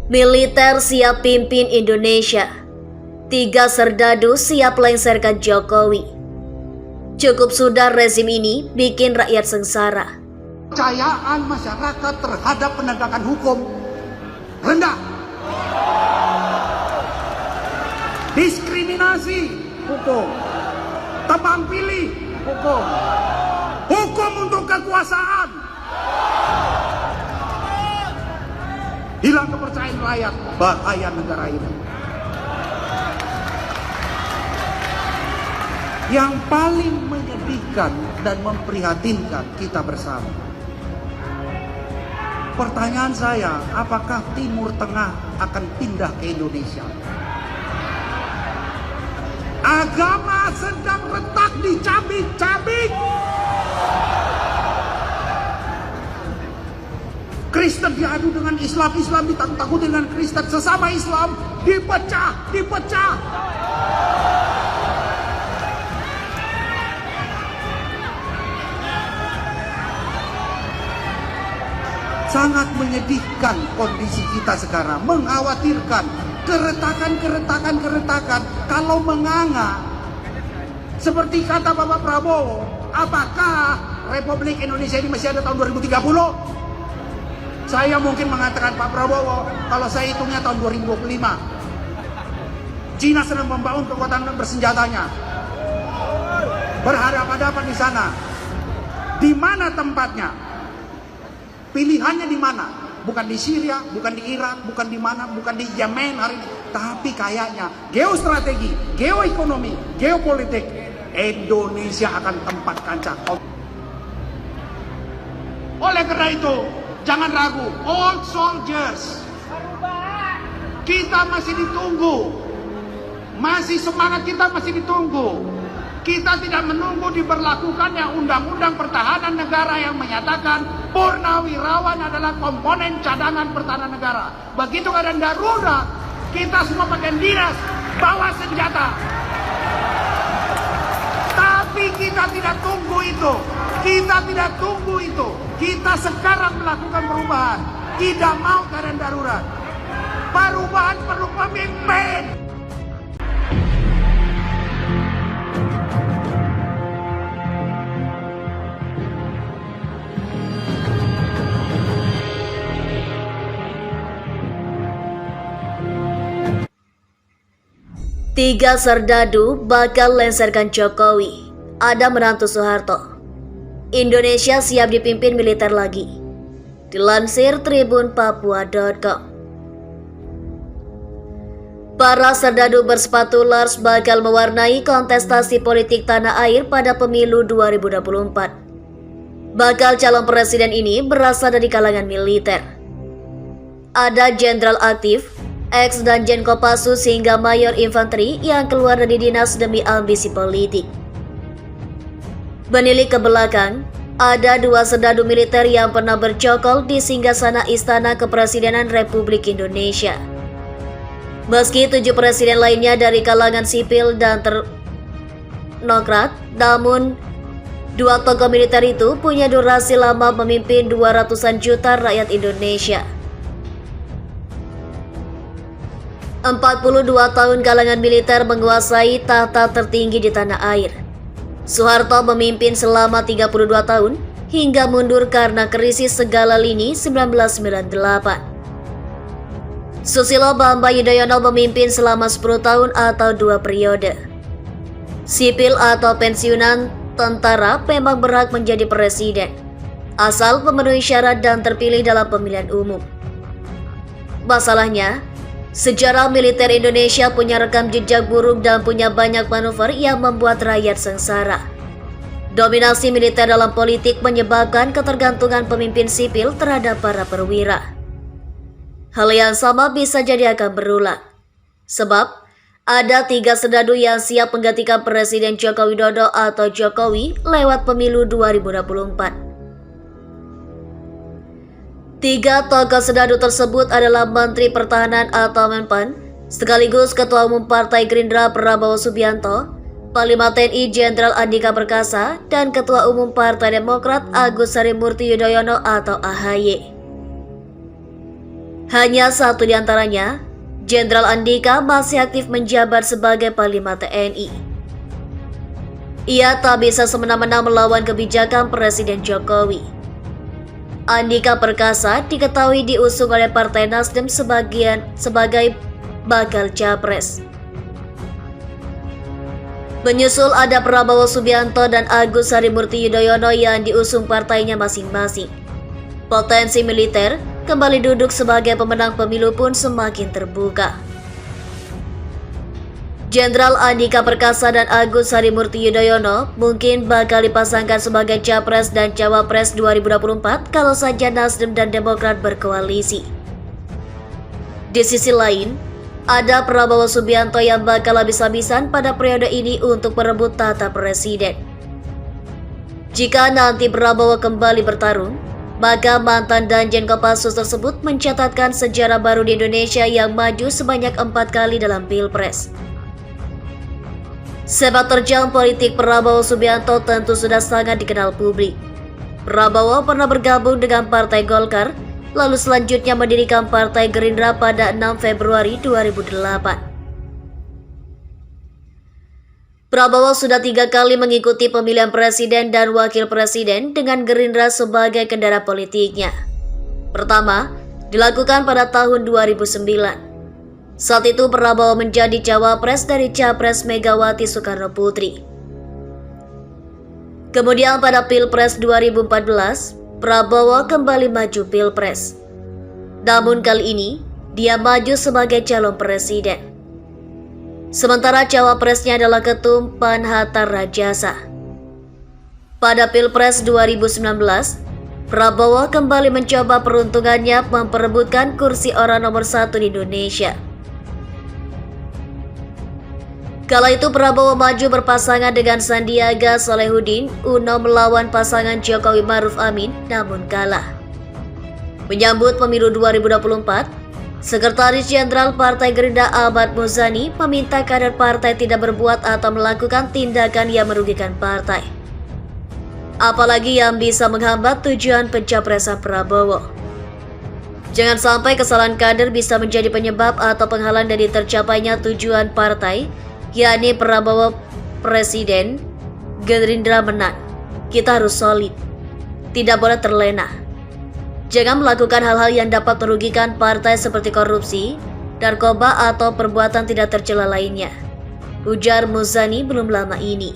Militer siap pimpin Indonesia. 3 serdadu siap lengserkan Jokowi. Cukup sudah rezim ini bikin rakyat sengsara. Kepercayaan masyarakat terhadap penegakan hukum rendah. Diskriminasi hukum, tebang pilih hukum, hukum untuk kekuasaan. Hilang kepercayaan rakyat, bahaya negara ini. Yang paling menyedihkan dan memprihatinkan kita bersama. Pertanyaan saya, apakah Timur Tengah akan pindah ke Indonesia? Agama sedang retak dicabik-cabik. Kristen diadu dengan Islam, Islam ditakut-takuti dengan Kristen, sesama Islam dipecah. Sangat menyedihkan kondisi kita sekarang, mengkhawatirkan keretakan. Kalau menganga, seperti kata Bapak Prabowo, apakah Republik Indonesia ini masih ada tahun 2030? Saya mungkin mengatakan Pak Prabowo, kalau saya hitungnya tahun 2025. Cina sedang membangun kekuatan bersenjatanya. Berhadapan-hadapan di sana. Di mana tempatnya? Pilihannya di mana? Bukan di Syria, bukan di Irak, bukan di mana, bukan di Yemen hari ini. Tapi kayaknya geostrategi, geoekonomi, geopolitik, Indonesia akan tempat kancah. Oleh karena itu, jangan ragu, old soldiers. Kita masih ditunggu. Masih semangat kita masih ditunggu. Kita tidak menunggu diberlakukannya Undang-Undang Pertahanan Negara yang menyatakan purnawirawan adalah komponen cadangan pertahanan negara. Begitu keadaan darurat, kita semua pakai dinas, bawa senjata. Tapi kita tidak tunggu itu. Kita sekarang melakukan perubahan. Tidak mau keadaan darurat. Perubahan perlu pemimpin. Tiga serdadu bakal lengserkan Jokowi. Ada menantu Soeharto. Indonesia siap dipimpin militer lagi. Dilansir tribunpapua.com. Para serdadu bersepatu Lars bakal mewarnai kontestasi politik tanah air pada pemilu 2024. Bakal calon presiden ini berasal dari kalangan militer. Ada jenderal aktif, ex Danjen Kopassus hingga mayor infanteri yang keluar dari dinas demi ambisi politik. Menilik ke belakang, ada 2 serdadu militer yang pernah bercokol di singgasana Istana Kepresidenan Republik Indonesia. Meski 7 presiden lainnya dari kalangan sipil dan teknokrat, namun 2 tokoh militer itu punya durasi lama memimpin 200-an juta rakyat Indonesia. 42 tahun kalangan militer menguasai tahta tertinggi di tanah air. Soeharto memimpin selama 32 tahun hingga mundur karena krisis segala lini 1998. Susilo Bambang Yudhoyono memimpin selama 10 tahun atau 2 periode. Sipil atau pensiunan tentara memang berhak menjadi presiden, asal memenuhi syarat dan terpilih dalam pemilihan umum. Masalahnya, sejarah militer Indonesia punya rekam jejak buruk dan punya banyak manuver yang membuat rakyat sengsara. Dominasi militer dalam politik menyebabkan ketergantungan pemimpin sipil terhadap para perwira. Hal yang sama bisa jadi akan berulang. Sebab, ada 3 serdadu yang siap menggantikan Presiden Joko Widodo atau Jokowi lewat pemilu 2024. 3 tokoh serdadu tersebut adalah Menteri Pertahanan atau Menpan, sekaligus Ketua Umum Partai Gerindra Prabowo Subianto, Panglima TNI Jenderal Andika Perkasa, dan Ketua Umum Partai Demokrat Agus Harimurti Yudhoyono atau AHY. Hanya satu di antaranya, Jenderal Andika masih aktif menjabat sebagai Panglima TNI. Ia tak bisa semena-mena melawan kebijakan Presiden Jokowi. Andika Perkasa diketahui diusung oleh Partai Nasdem sebagai bakal capres. Menyusul ada Prabowo Subianto dan Agus Harimurti Yudhoyono yang diusung partainya masing-masing. Potensi militer kembali duduk sebagai pemenang pemilu pun semakin terbuka. Jenderal Andika Perkasa dan Agus Harimurti Yudhoyono mungkin bakal dipasangkan sebagai Capres dan Cawapres 2024 kalau saja Nasdem dan Demokrat berkoalisi. Di sisi lain, ada Prabowo Subianto yang bakal habis-habisan pada periode ini untuk merebut tahta presiden. Jika nanti Prabowo kembali bertarung, maka mantan Danjen Kopassus tersebut mencatatkan sejarah baru di Indonesia yang maju sebanyak 4 kali dalam Pilpres. Sepak terjang politik Prabowo Subianto tentu sudah sangat dikenal publik. Prabowo pernah bergabung dengan Partai Golkar, lalu selanjutnya mendirikan Partai Gerindra pada 6 Februari 2008. Prabowo sudah 3 kali mengikuti pemilihan presiden dan wakil presiden dengan Gerindra sebagai kendara politiknya. Pertama, dilakukan pada tahun 2009. Saat itu Prabowo menjadi cawapres dari Capres Megawati Soekarno Putri. Kemudian pada Pilpres 2014, Prabowo kembali maju Pilpres. Namun kali ini, dia maju sebagai calon presiden. Sementara cawapresnya adalah Ketum PAN Hatta Rajasa. Pada Pilpres 2019, Prabowo kembali mencoba peruntungannya memperebutkan kursi orang nomor 1 di Indonesia. Kala itu Prabowo maju berpasangan dengan Sandiaga Salahuddin Uno melawan pasangan Jokowi Maruf Amin, namun kalah. Menyambut pemilu 2024, Sekretaris Jenderal Partai Gerindra Ahmad Muzani meminta kader partai tidak berbuat atau melakukan tindakan yang merugikan partai, apalagi yang bisa menghambat tujuan pencapresan Prabowo. Jangan sampai kesalahan kader bisa menjadi penyebab atau penghalang dari tercapainya tujuan partai, yakni Prabowo Presiden, Gerindra menang. Kita harus solid, tidak boleh terlena. Jangan melakukan hal-hal yang dapat merugikan partai seperti korupsi, narkoba atau perbuatan tidak tercela lainnya, ujar Muzani belum lama ini.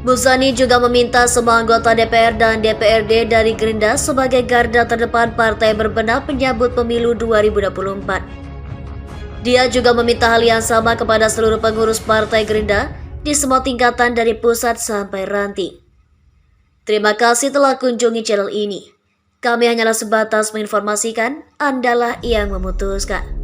Muzani juga meminta semua anggota DPR dan DPRD dari Gerindra sebagai garda terdepan partai berbenah menyambut pemilu 2024. Dia juga meminta hal yang sama kepada seluruh pengurus Partai Gerindra di semua tingkatan dari pusat sampai ranting. Terima kasih telah kunjungi channel ini. Kami hanyalah sebatas menginformasikan, Andalah yang memutuskan.